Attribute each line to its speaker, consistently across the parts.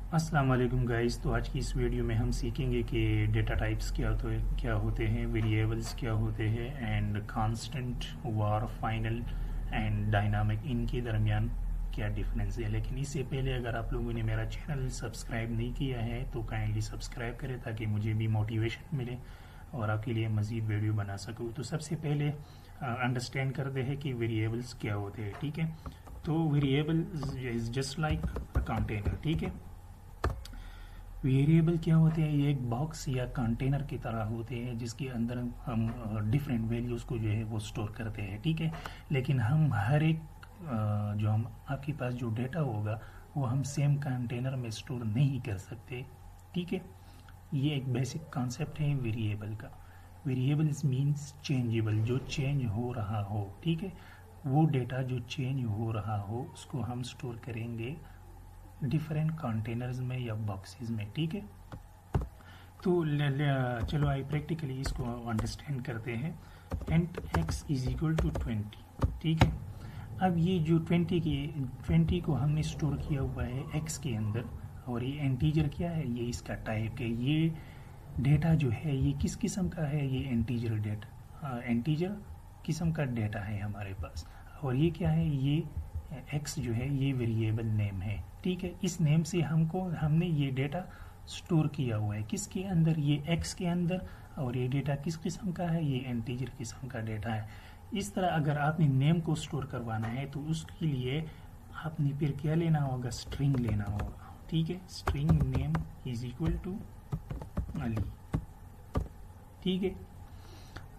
Speaker 1: अस्सलाम वालेकुम गाइस। तो आज की इस वीडियो में हम सीखेंगे कि डेटा टाइप्स क्या होते हैं, वेरिएबल्स क्या होते हैं and constant, war, final and dynamic, इनके दरमियान क्या डिफरेंस है। लेकिन इससे पहले अगर आप लोगों ने मेरा चैनल सब्सक्राइब नहीं किया है तो काइंडली सब्सक्राइब करें ताकि मुझे भी मोटिवेशन मिले और आपके लिए मज़ीद वीडियो बना सकूँ। तो सबसे पहले अंडरस्टैंड करते हैं कि वेरिएबल्स क्या होते हैं। ठीक है, तो variable is just like a container. ठीक है, वेरिएबल क्या होते हैं, ये एक बॉक्स या कंटेनर की तरह होते हैं जिसके अंदर हम डिफरेंट वैल्यूज़ को जो है वो स्टोर करते हैं। ठीक है, लेकिन हम हर एक जो हम आपके पास जो डेटा होगा वो हम सेम कंटेनर में स्टोर नहीं कर सकते। ठीक है, ये एक बेसिक कॉन्सेप्ट है वेरिएबल का। वेरिएबल्स मीन्स चेंजेबल, जो चेंज हो रहा हो। ठीक है, वो डेटा जो चेंज हो रहा हो उसको हम स्टोर करेंगे डिफरेंट कंटेनर्स में या बॉक्सेस में। ठीक है, तो चलो आई प्रैक्टिकली इसको अंडरस्टैंड करते हैं। And x is equal to 20। ठीक है, अब ये जो 20 को हमने स्टोर किया हुआ है एक्स के अंदर, और ये इंटीजर क्या है, ये इसका टाइप है। ये डेटा जो है ये किस किस्म का है, ये इंटीजर डेटा, इंटीजर किस्म का डेटा है हमारे पास। और ये क्या है, ये एक्स जो है ये वेरिएबल नेम है। ठीक है, इस नेम से हमने ये डेटा स्टोर किया हुआ है किसके अंदर, ये एक्स के अंदर। और ये डेटा किस किस्म का है, ये इंटीजर किस्म का डेटा है। इस तरह अगर आपने नेम को स्टोर करवाना है तो उसके लिए आपने फिर क्या लेना होगा, स्ट्रिंग लेना होगा। ठीक है, string name is equal to Ali. ठीक है,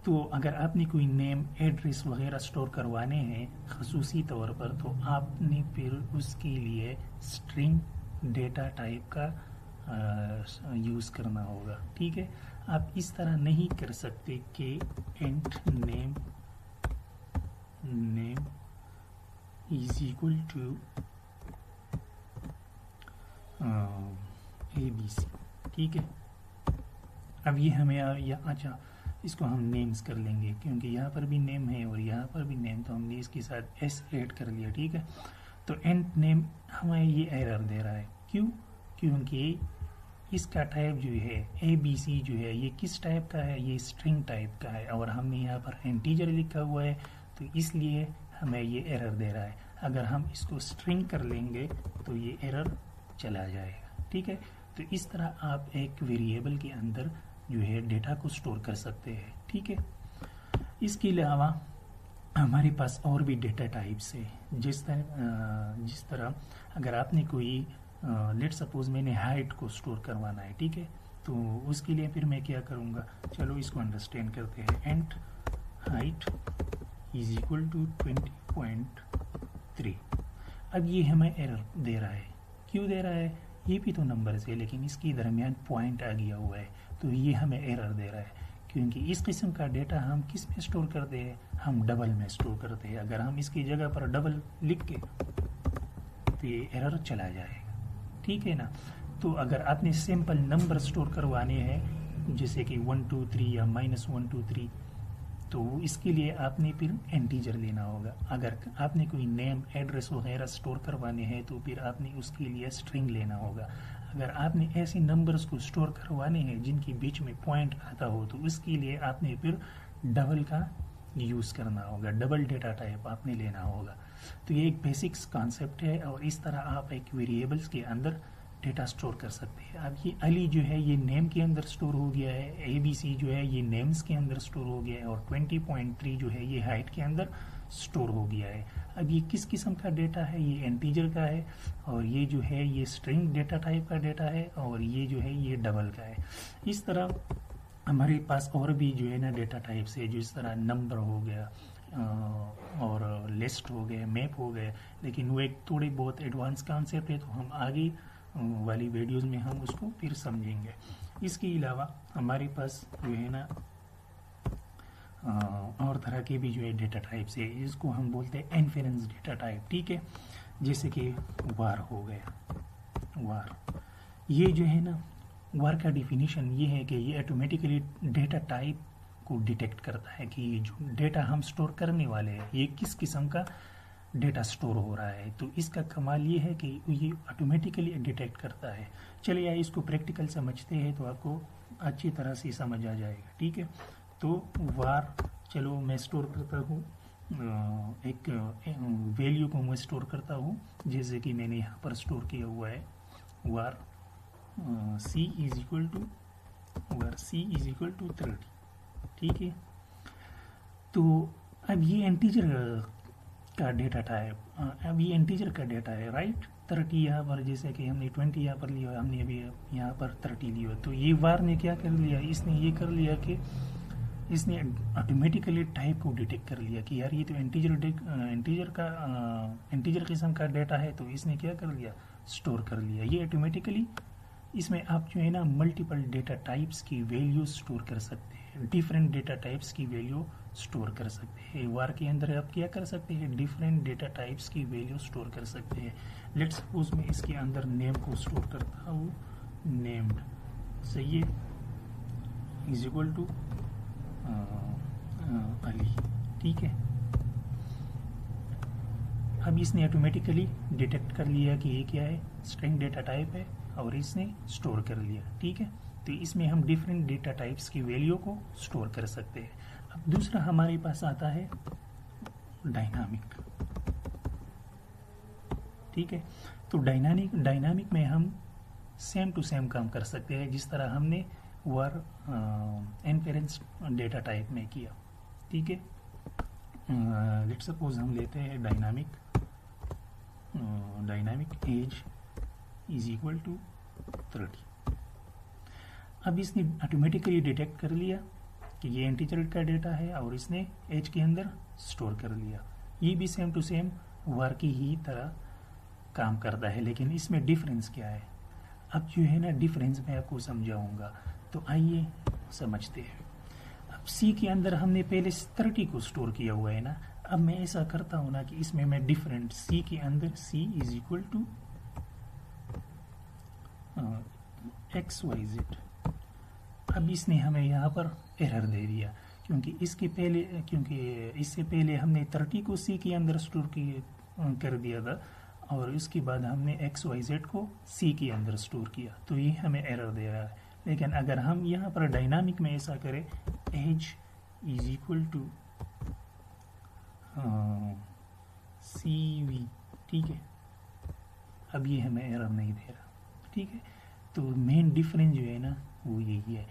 Speaker 1: तो अगर आपने कोई नेम, एड्रेस वगैरह स्टोर करवाने हैं खसूसी तौर पर, तो आपने फिर उसके लिए स्ट्रिंग डेटा टाइप का यूज़ करना होगा। ठीक है, आप इस तरह नहीं कर सकते कि int name is equal to ABC। ठीक है, अब ये हमें अच्छा, इसको हम नेम्स कर लेंगे क्योंकि यहाँ पर भी नेम है और यहाँ पर भी नेम, तो हमने इसके साथ एस ऐड कर लिया। ठीक है, तो एंड नेम हमें ये एरर दे रहा है, क्यों? क्योंकि इसका टाइप जो है ABC जो है ये किस टाइप का है, ये स्ट्रिंग टाइप का है और हमने यहाँ पर इंटीजर लिखा हुआ है, तो इसलिए हमें ये एरर दे रहा है। अगर हम इसको स्ट्रिंग कर लेंगे तो ये एरर चला जाएगा। ठीक है, तो इस तरह आप एक वेरिएबल के अंदर जो है डेटा को स्टोर कर सकते हैं। ठीक है, इसके अलावा हमारे पास और भी डेटा टाइप्स है। जिस तरह अगर आपने कोई लेट सपोज मैंने हाइट को स्टोर करवाना है। ठीक है, तो उसके लिए फिर मैं क्या करूँगा, चलो इसको अंडरस्टैंड करते हैं। And height is equal to 20.3। अब ये हमें एरर दे रहा है, क्यों दे रहा है, ये भी तो नंबर है लेकिन इसके दरमियान पॉइंट आ गया हुआ है, तो ये हमें एरर दे रहा है। क्योंकि इस किस्म का डेटा हम किस में स्टोर करते हैं, हम डबल में स्टोर करते हैं। अगर हम इसकी जगह पर डबल लिख के तो ये एरर चला जाएगा। ठीक है ना, तो अगर आपने सिंपल नंबर स्टोर करवाने हैं जैसे कि 1 2 3 या -1 2 3, तो इसके लिए आपने फिर इंटीजर लेना होगा। अगर आपने कोई नेम, एड्रेस वगैरह स्टोर करवाने हैं तो फिर आपने उसके लिए स्ट्रिंग लेना होगा। अगर आपने ऐसे नंबर्स को स्टोर करवाने हैं जिनके बीच में पॉइंट आता हो तो उसके लिए आपने फिर डबल का यूज़ करना होगा, डबल डेटा टाइप आपने लेना होगा। तो ये एक बेसिक्स कॉन्सेप्ट है और इस तरह आप एक वेरिएबल्स के अंदर डेटा स्टोर कर सकते हैं। अब ये अली जो है ये नेम के अंदर स्टोर हो गया है, ABC जो है ये नेम्स के अंदर स्टोर हो गया है, और 20.3 जो है ये हाइट के अंदर स्टोर हो गया है। अब ये किस किस्म का डेटा है, ये इंटीजर का है, और ये जो है ये स्ट्रिंग डेटा टाइप का डेटा है, और ये जो है ये डबल का है। इस तरह हमारे पास और भी जो है ना डेटा टाइप्स है, जिस तरह नंबर हो गया और लिस्ट हो गए, मैप हो गए, लेकिन वो एक थोड़ी बहुत एडवांस कॉन्सेप्ट है, तो हम आगे वाली वीडियोस में हम उसको फिर समझेंगे। इसके अलावा हमारे पास जो है ना और तरह के भी जो है डेटा टाइप्स है, इसको हम बोलते हैं इन्फेरेंस डेटा टाइप। ठीक है, जैसे कि वार हो गया, वार ये जो है ना, वार का डिफिनीशन ये है कि ये ऑटोमेटिकली डेटा टाइप को डिटेक्ट करता है कि ये जो डेटा हम स्टोर करने वाले हैं ये किस किस्म का ڈیٹا سٹور ہو رہا ہے. تو اس کا کمال یہ ہے کہ یہ آٹومیٹیکلی ڈیٹیکٹ کرتا ہے. چلیے اس کو پریکٹیکل سمجھتے ہیں تو آپ کو اچھی طرح سے سمجھ آ جائے گا. ٹھیک ہے, تو وار چلو میں سٹور کرتا ہوں ایک ویلیو کو میں سٹور کرتا ہوں جیسے کہ میں نے یہاں پر سٹور کیا ہوا ہے وار سی از اکول ٹو 30. ٹھیک ہے, تو اب یہ انٹیجر کا ڈیٹا ٹائپ, اب یہ انٹیجر کا ڈیٹا ہے رائٹ. 30 یہاں پر جیسے کہ ہم نے 20 یہاں پر لیا, ہم نے ابھی یہاں پر 30 لیا. تو یہ وار نے کیا کر لیا, اس نے یہ کر لیا کہ اس نے آٹومیٹیکلی ٹائپ کو ڈیٹیکٹ کر لیا کہ یار یہ تو انٹیجر قسم کا ڈیٹا ہے, تو اس نے کیا کر لیا, سٹور کر لیا. یہ آٹومیٹیکلی اس میں آپ جو ہے نا ملٹیپل ڈیٹا ٹائپس کی ویلیو سٹور کر سکتے ہیں, ڈیفرنٹ ڈیٹا ٹائپس کی ویلیو سٹور کر سکتے ہیں. وار کے اندر آپ کیا کر سکتے ہیں, ڈیفرنٹ ڈیٹا ٹائپس کی ویلیو سٹور کر سکتے ہیں. لیٹ سپوز میں اس کے اندر نیم کو سٹور کرتا ہوں, named Syed is equal to Ali. ٹھیک ہے, اب اس نے آٹومیٹیکلی ڈیٹیکٹ کر لیا کہ یہ کیا ہے, اسٹرنگ ڈیٹا ٹائپ ہے, اور اس نے سٹور کر لیا. ٹھیک ہے, تو اس میں ہم ڈیفرنٹ ڈیٹا ٹائپس کی ویلیو کو سٹور کر سکتے ہیں. اب دوسرا ہمارے پاس آتا ہے ڈائنامک. ٹھیک ہے, تو ڈائنامک میں ہم سیم ٹو سیم کام کر سکتے ہیں جس طرح ہم نے وار انفیرنس ڈیٹا ٹائپ میں کیا. ٹھیک ہے, لیٹ سپوز ہم لیتے ہیں dynamic age is equal to 30. اب اس نے آٹومیٹیکلی ڈیٹیکٹ کر لیا کہ یہ انٹیجر کا ڈیٹا ہے اور اس نے ایج کے اندر سٹور کر لیا. یہ بھی سیم ٹو سیم وار کی ہی طرح کام کرتا ہے, لیکن اس میں ڈیفرنس کیا ہے, اب جو ہے نا ڈیفرنس میں آپ کو سمجھاؤں گا. تو آئیے سمجھتے ہیں. اب سی کے اندر ہم نے پہلے 30 کو سٹور کیا ہوا ہے نا, اب میں ایسا کرتا ہوں نا کہ اس میں ڈیفرنٹ سی کے اندر C is equal to X Y Z. اب اس نے ہمیں یہاں پر ایرر دے دیا کیونکہ اس سے پہلے ہم نے 30 کو سی کے اندر سٹور کر دیا تھا اور اس کے بعد ہم نے ایکس وائی زیڈ کو سی کے اندر سٹور کیا, تو یہ ہمیں ایرر دے رہا ہے. لیکن اگر ہم یہاں پر ڈائنامک میں ایسا کریں ایج از اکول ٹو سی وی, ٹھیک ہے, اب یہ ہمیں ایرر نہیں دے رہا. ٹھیک ہے, تو مین ڈیفرنس جو ہے نا وہ یہی ہے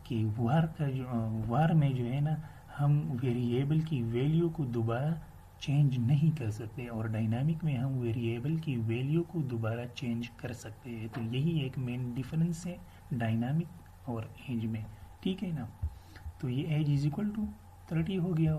Speaker 1: کہ وار میں جو ہے نا ہم ویریبل کی ویلیو کو دوبارہ چینج نہیں کر سکتے, اور ڈائنامک میں ہم ویریبل کی ویلیو کو دوبارہ چینج کر سکتے ہیں. تو یہی ایک مین ڈیفرنس ہے ڈائنامک اور ایج میں. ٹھیک ہے نا, تو یہ ایج از اکول ٹو 30 ہو گیا.